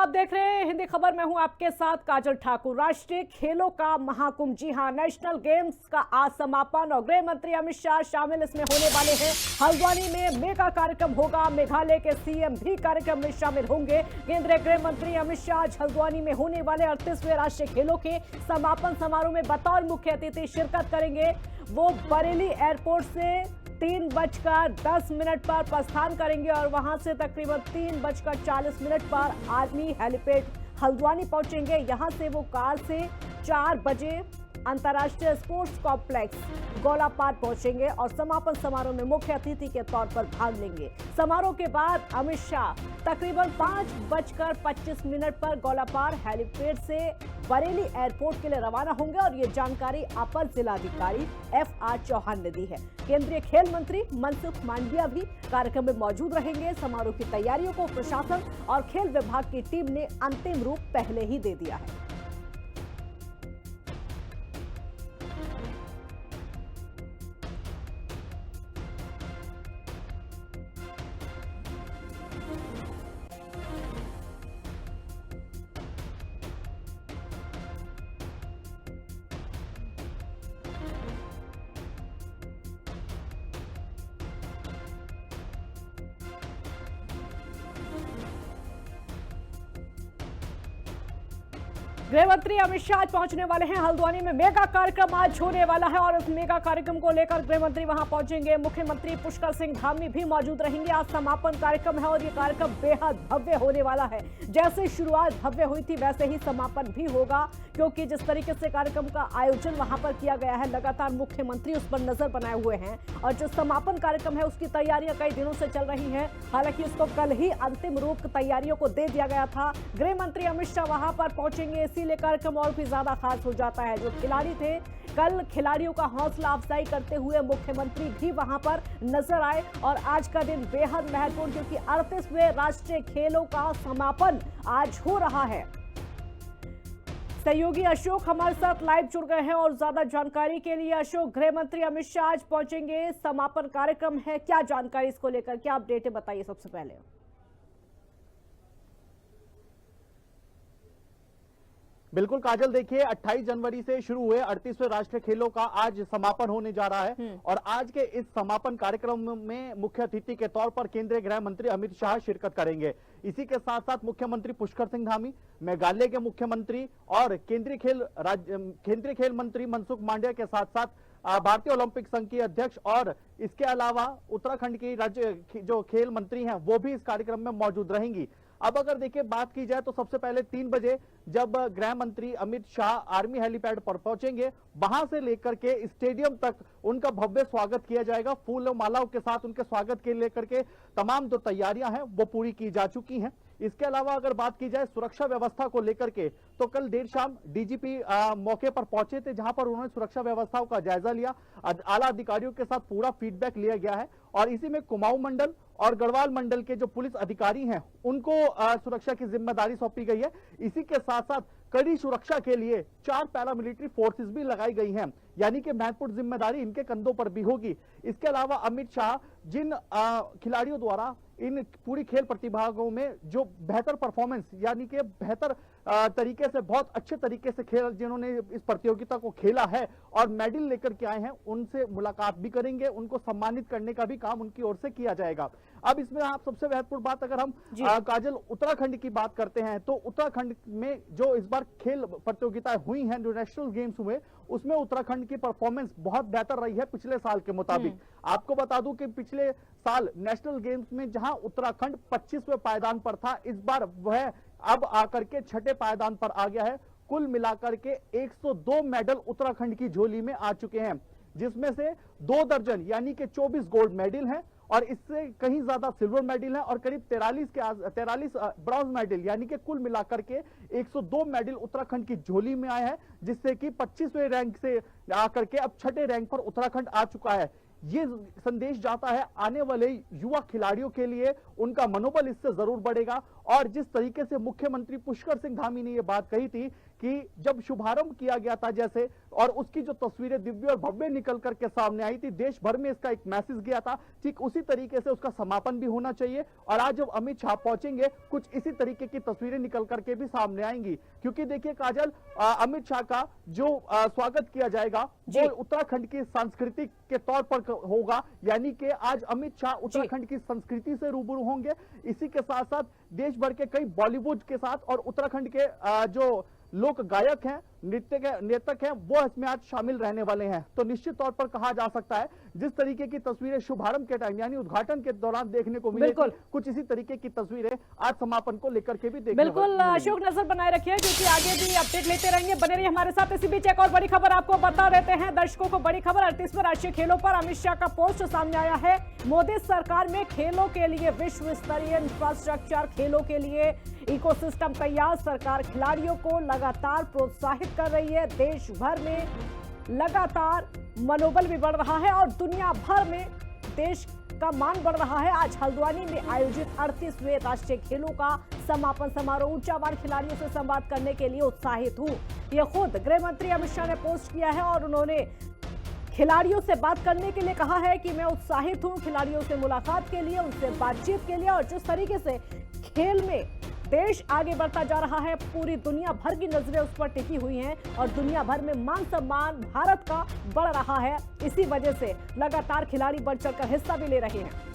आप देख रहे हैं हिंदी खबर। मैं हूं आपके साथ काजल ठाकुर। राष्ट्रीय खेलों का महाकुंभ, जी हां, नेशनल गेम्स का आज समापन और गृह मंत्री अमित शाह शामिल इसमें होने वाले हैं। हल्द्वानी में मेगा कार्यक्रम होगा। मेघालय के सीएम भी कार्यक्रम में शामिल होंगे। केंद्रीय गृह मंत्री अमित शाह आज हल्द्वानी में होने वाले 38वें राष्ट्रीय खेलों के समापन समारोह में बतौर मुख्य अतिथि शिरकत करेंगे। वो बरेली एयरपोर्ट से 3:10 पर प्रस्थान करेंगे और वहां से तकरीबन 3:40 पर आर्मी हेलीपैड हल्द्वानी पहुंचेंगे। यहां से वो कार से 4 बजे अंतर्राष्ट्रीय स्पोर्ट्स कॉम्प्लेक्स गोलापार पहुंचेंगे और समापन समारोह में मुख्य अतिथि के तौर पर भाग लेंगे। समारोह के बाद अमित शाह तकरीबन 5:25 पर गोलापार हेलीपैड से बरेली एयरपोर्ट के लिए रवाना होंगे और ये जानकारी अपर जिलाधिकारी FR चौहान ने दी है। केंद्रीय खेल मंत्री मनसुख मांडविया भी कार्यक्रम में मौजूद रहेंगे। समारोह की तैयारियों को प्रशासन और खेल विभाग की टीम ने अंतिम रूप पहले ही दे दिया है। गृह मंत्री अमित शाह आज पहुंचने वाले हैं हल्द्वानी में। मेगा कार्यक्रम आज होने वाला है और इस मेगा कार्यक्रम को लेकर गृह मंत्री वहां पहुंचेंगे। मुख्यमंत्री पुष्कर सिंह धामी भी मौजूद रहेंगे। आज समापन कार्यक्रम है और ये कार्यक्रम बेहद भव्य होने वाला है। जैसे शुरुआत भव्य हुई थी वैसे ही समापन भी होगा, क्योंकि जिस तरीके से कार्यक्रम का आयोजन वहां पर किया गया है, लगातार मुख्यमंत्री उस पर नजर बनाए हुए हैं और जो समापन कार्यक्रम है उसकी तैयारियां कई दिनों से चल रही हैं। हालांकि उसको कल ही अंतिम रूप तैयारियों को दे दिया गया था। गृह मंत्री अमित शाह वहां पर पहुंचेंगे, इसीलिए कार्यक्रम और भी ज्यादा खास हो जाता है। जो खिलाड़ी थे, कल खिलाड़ियों का हौसला अफजाई करते हुए मुख्यमंत्री भी वहां पर नजर आए और आज का दिन बेहद महत्वपूर्ण, क्योंकि 38वें राष्ट्रीय खेलों का समापन आज हो रहा है। सहयोगी अशोक हमारे साथ लाइव जुड़ गए हैं और ज्यादा जानकारी के लिए। अशोक, गृह मंत्री अमित शाह आज पहुंचेंगे, समापन कार्यक्रम है, क्या जानकारी इसको लेकर, क्या अपडेट है, बताइए सबसे पहले। बिल्कुल काजल, देखिए 28 जनवरी से शुरू हुए 38वें राष्ट्रीय खेलों का आज समापन होने जा रहा है और आज के इस समापन कार्यक्रम में मुख्य अतिथि के तौर पर केंद्रीय गृह मंत्री अमित शाह शिरकत करेंगे। इसी के साथ साथ मुख्यमंत्री पुष्कर सिंह धामी, मेघालय के मुख्यमंत्री और केंद्रीय खेल मंत्री मनसुख मांडविया के साथ साथ भारतीय ओलंपिक संघ की अध्यक्ष और इसके अलावा उत्तराखंड की राज्य जो खेल मंत्री हैं वो भी इस कार्यक्रम में मौजूद रहेंगी। अब अगर देखिए बात की जाए तो सबसे पहले 3 बजे जब गृह मंत्री अमित शाह आर्मी हेलीपैड पर पहुंचेंगे, वहां से लेकर के स्टेडियम तक उनका भव्य स्वागत किया जाएगा। फूल और मालाओं के साथ उनके स्वागत के लेकर के तमाम जो तैयारियां हैं वो पूरी की जा चुकी हैं। इसके अलावा अगर बात की जाए सुरक्षा व्यवस्था को लेकर के, तो कल देर शाम डीजीपी मौके पर पहुंचे थे, जहां पर उन्होंने सुरक्षा व्यवस्थाओं का जायजा लिया। आला अधिकारियों के साथ पूरा फीडबैक लिया गया है और इसी में कुमाऊं मंडल और गढ़वाल मंडल के जो पुलिस अधिकारी हैं उनको सुरक्षा की जिम्मेदारी सौंपी गई है। इसी के साथ साथ कड़ी सुरक्षा के लिए 4 पैरामिलिट्री फोर्सेस भी लगाई गई हैं, यानी कि महत्वपूर्ण जिम्मेदारी इनके कंधों पर भी होगी। इसके अलावा अमित शाह जिन खिलाड़ियों द्वारा इन पूरी खेल प्रतिभागों में जो बेहतर परफॉर्मेंस यानी कि बेहतर तरीके से, बहुत अच्छे तरीके से खेल, जिन्होंने इस प्रतियोगिता को खेला है और मेडल लेकर के आए हैं, उनसे मुलाकात भी करेंगे। उनको सम्मानित करने का भी काम उनकी ओर से किया जाएगा। अब इसमें आप सबसे महत्वपूर्ण बात अगर हम काजल उत्तराखंड की बात करते हैं, तो उत्तराखंड में जो इस बार खेल प्रतियोगिताएं हुई हैं, जो नेशनल गेम्स हुए, उसमें उत्तराखंड की परफॉर्मेंस बहुत बेहतर रही है पिछले साल के मुताबिक। आपको बता दूं कि पिछले साल नेशनल गेम्स में जहां उत्तराखंड 25वें पायदान पर था, इस बार वह अब आकर के 6ठे पायदान पर आ गया है। कुल मिलाकर के 102 मेडल उत्तराखंड की झोली में आ चुके हैं, जिसमें से 2 दर्जन यानी कि 24 गोल्ड मेडल हैं और इससे कहीं ज्यादा सिल्वर मेडल है और करीब 43 ब्रॉन्ज मेडल, यानी कि कुल मिलाकर के 102 मेडल उत्तराखंड की झोली में आए हैं, जिससे कि 25वें रैंक से आकर के अब 6ठे रैंक पर उत्तराखंड आ चुका है। ये संदेश जाता है आने वाले युवा खिलाड़ियों के लिए, उनका मनोबल इससे जरूर बढ़ेगा और जिस तरीके से मुख्यमंत्री पुष्कर सिंह धामी ने यह बात कही थी कि जब शुभारंभ किया गया था जैसे, और उसकी जो तस्वीरें दिव्य और भव्य निकल करके सामने आई थी, देश भर में इसका एक मैसेज गया था, ठीक उसी तरीके से उसका समापन भी होना चाहिए। और आज जब अमित शाह पहुंचेंगे कुछ इसी तरीके की तस्वीरें निकल करके भी सामने आएंगी, क्योंकि देखिए काजल, अमित शाह का जो स्वागत किया जाएगा वो उत्तराखंड की संस्कृति के तौर पर होगा, यानी कि आज अमित शाह उत्तराखंड की संस्कृति से रूबरू होंगे। इसी के साथ साथ देश भर के कई बॉलीवुड के साथ और उत्तराखंड के जो लोक गायक हैं, नृत्यक हैं, वो इसमें आज शामिल रहने वाले हैं। तो निश्चित तौर पर कहा जा सकता है जिस तरीके की तस्वीरें शुभारंभ के टाइम यानी उद्घाटन के दौरान देखने को मिली, कुछ इसी तरीके की तस्वीरें आज समापन को लेकर के भी देखने बिल्कुल अशोक, नजर बनाए रखिए क्योंकि आगे भी अपडेट लेते रहेंगे, बने रहिए हमारे साथ। इसी बीच एक और बड़ी खबर आपको बता देते हैं, दर्शकों को बड़ी खबर। 38वें राष्ट्रीय खेलों पर अमित शाह का पोस्ट सामने आया है। मोदी सरकार में खेलों के लिए विश्व स्तरीय इंफ्रास्ट्रक्चर, खेलों के लिए इकोसिस्टम तैयार, सरकार खिलाड़ियों को लगातार प्रोत्साहित कर रही है। देश भर में लगातार मनोबल भी बढ़ रहा है और दुनिया भर में देश का मान बढ़ रहा है। आज हल्द्वानी में आयोजित 38वें राष्ट्रीय खेलों का समापन समारोह, ऊर्जावान खिलाड़ियों से संवाद करने के लिए उत्साहित हूं, ये खुद गृह मंत्री अमित शाह ने पोस्ट किया है और उन्होंने खिलाड़ियों से बात करने के लिए कहा है कि मैं उत्साहित हूं खिलाड़ियों से मुलाकात के लिए, उनसे बातचीत के लिए। और जिस तरीके से खेल में देश आगे बढ़ता जा रहा है, पूरी दुनिया भर की नजरें उस पर टिकी हुई हैं और दुनिया भर में मान सम्मान भारत का बढ़ रहा है। इसी वजह से लगातार खिलाड़ी बढ़ चढ़कर हिस्सा भी ले रहे हैं।